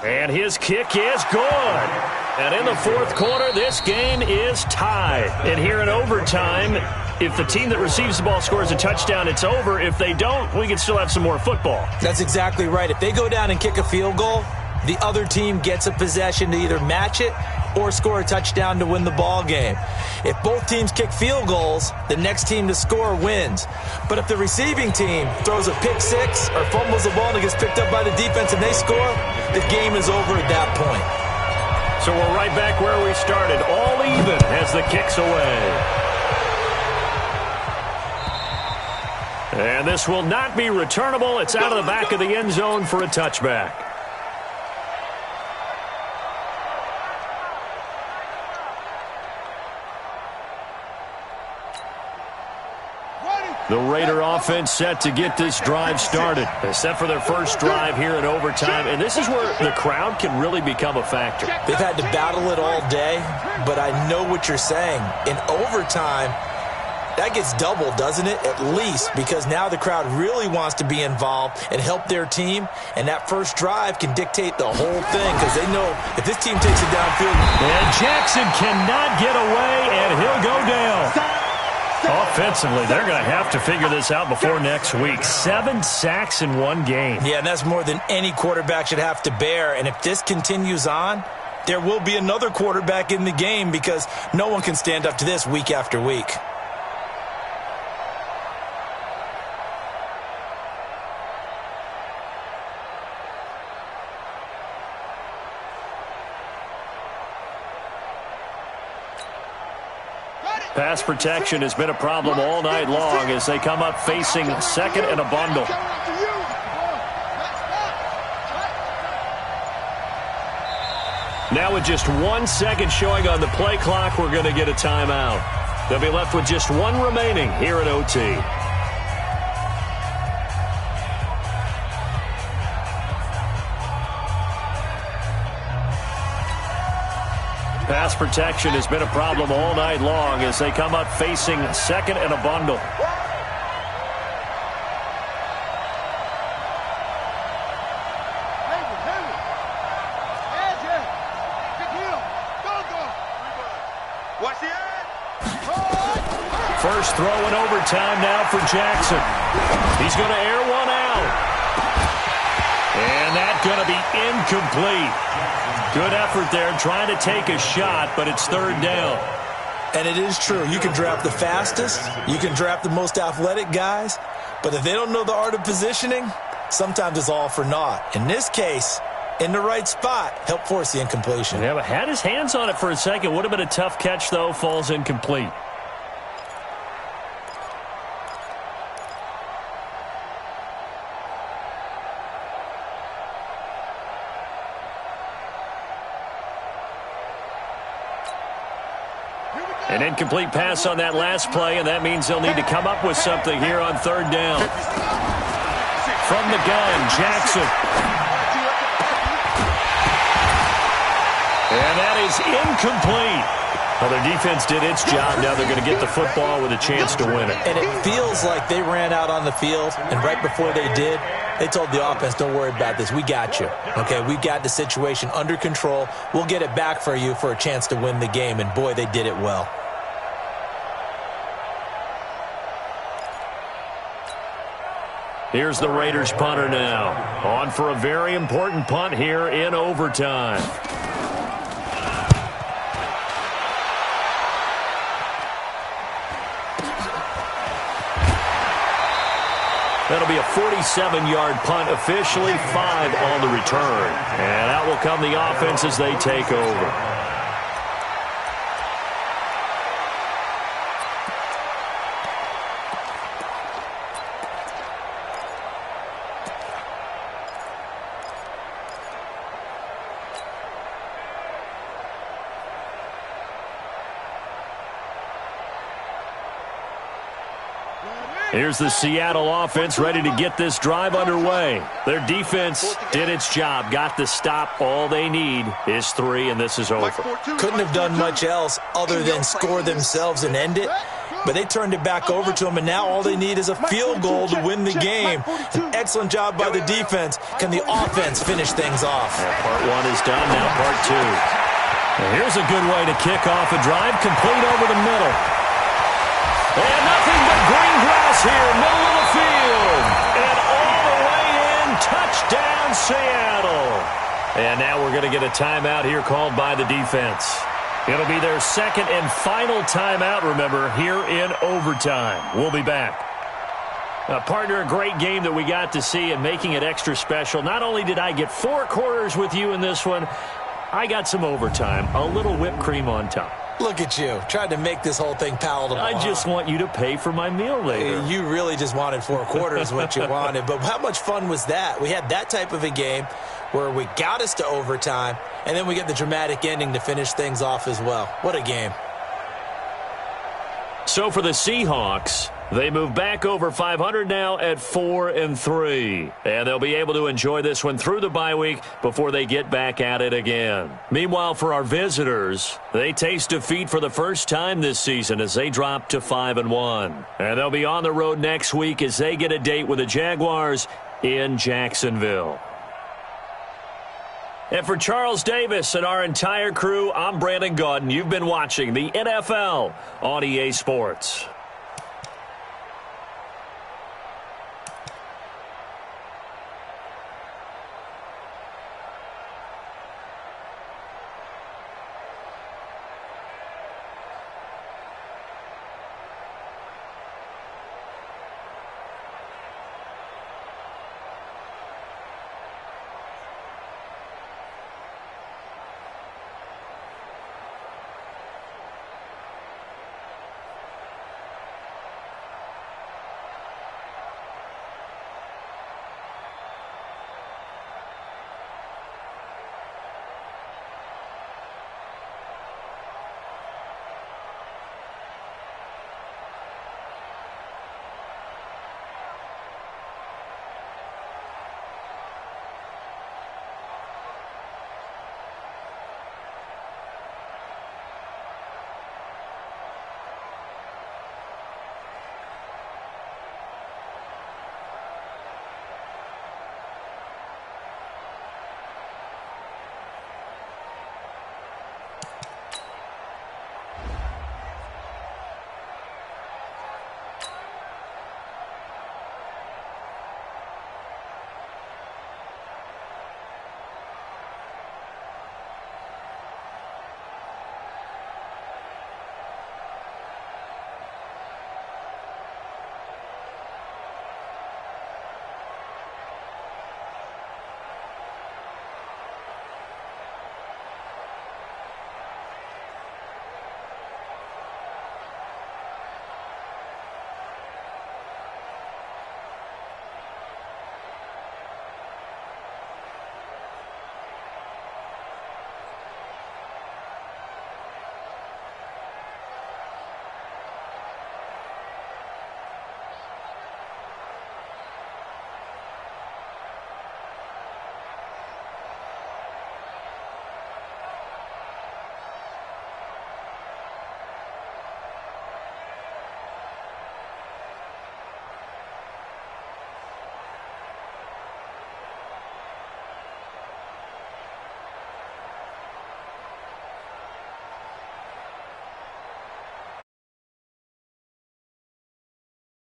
And his kick is good. And in the fourth quarter, this game is tied. And here in overtime, if the team that receives the ball scores a touchdown, it's over. If they don't, we can still have some more football. That's exactly right. If they go down and kick a field goal, the other team gets a possession to either match it or score a touchdown to win the ball game. If both teams kick field goals, the next team to score wins. But if the receiving team throws a pick six or fumbles the ball and it gets picked up by the defense and they score, the game is over at that point. So we're right back where we started, all even as the kick's away. And this will not be returnable. It's out of the back of the end zone for a touchback. The Raider offense set to get this drive started. They set for their first drive here in overtime, and this is where the crowd can really become a factor. They've had to battle it all day, but I know what you're saying. In overtime, that gets doubled, doesn't it? At least, because now the crowd really wants to be involved and help their team, and that first drive can dictate the whole thing because they know if this team takes it downfield. And Jackson cannot get away, and he'll go down. Offensively, they're going to have to figure this out before next week. 7 sacks in one game. Yeah, and that's more than any quarterback should have to bear. And if this continues on, there will be another quarterback in the game because no one can stand up to this week after week. Pass protection has been a problem all night long as they come up facing second and a bundle. Now with just 1 second showing on the play clock, we're going to get a timeout. They'll be left with just one remaining here at OT. Pass protection has been a problem all night long as they come up facing second and a bundle. First throw in overtime now for Jackson. He's going to air one out. And that's going to be incomplete. Good effort there trying to take a shot, but it's third down. And it is true. You can draft the fastest. You can draft the most athletic guys. But if they don't know the art of positioning, sometimes it's all for naught. In this case, in the right spot, help force the incompletion. Yeah, but had his hands on it for a second. Would have been a tough catch, though. Falls incomplete. An incomplete pass on that last play, and that means they'll need to come up with something here on third down. From the gun, Jackson. And that is incomplete. Well, their defense did its job. Now they're going to get the football with a chance to win it. And it feels like they ran out on the field, and right before they did, they told the offense, don't worry about this. We got you. Okay, we got the situation under control. We'll get it back for you for a chance to win the game. And, boy, they did it well. Here's the Raiders punter now. On for a very important punt here in overtime. That'll be a 47-yard punt, officially 5 on the return. And out will come the offense as they take over. Here's the Seattle offense ready to get this drive underway. Their defense did its job, got the stop. All they need is 3, and this is over. Couldn't have done much else other than score themselves and end it. But they turned it back over to them, and now all they need is a field goal to win the game. An excellent job by the defense. Can the offense finish things off? Part 1 is done, now part 2. And here's a good way to kick off a drive, complete over the middle. And nothing but green grass here, middle of the field. And all the way in, touchdown Seattle. And now we're going to get a timeout here called by the defense. It'll be their second and final timeout, remember, here in overtime. We'll be back. Partner, a great game that we got to see and making it extra special. Not only did I get 4 quarters with you in this one, I got some overtime, a little whipped cream on top. Look at you, tried to make this whole thing palatable. I just want you to pay for my meal later. You really just wanted 4 quarters what you wanted. But how much fun was that? We had that type of a game where we got us to overtime, and then we get the dramatic ending to finish things off as well. What a game. So for the Seahawks, they move back over 500 now at 4-3. And they'll be able to enjoy this one through the bye week before they get back at it again. Meanwhile, for our visitors, they taste defeat for the first time this season as they drop to 5-1. And they'll be on the road next week as they get a date with the Jaguars in Jacksonville. And for Charles Davis and our entire crew, I'm Brandon Gaudin. You've been watching the NFL on EA Sports.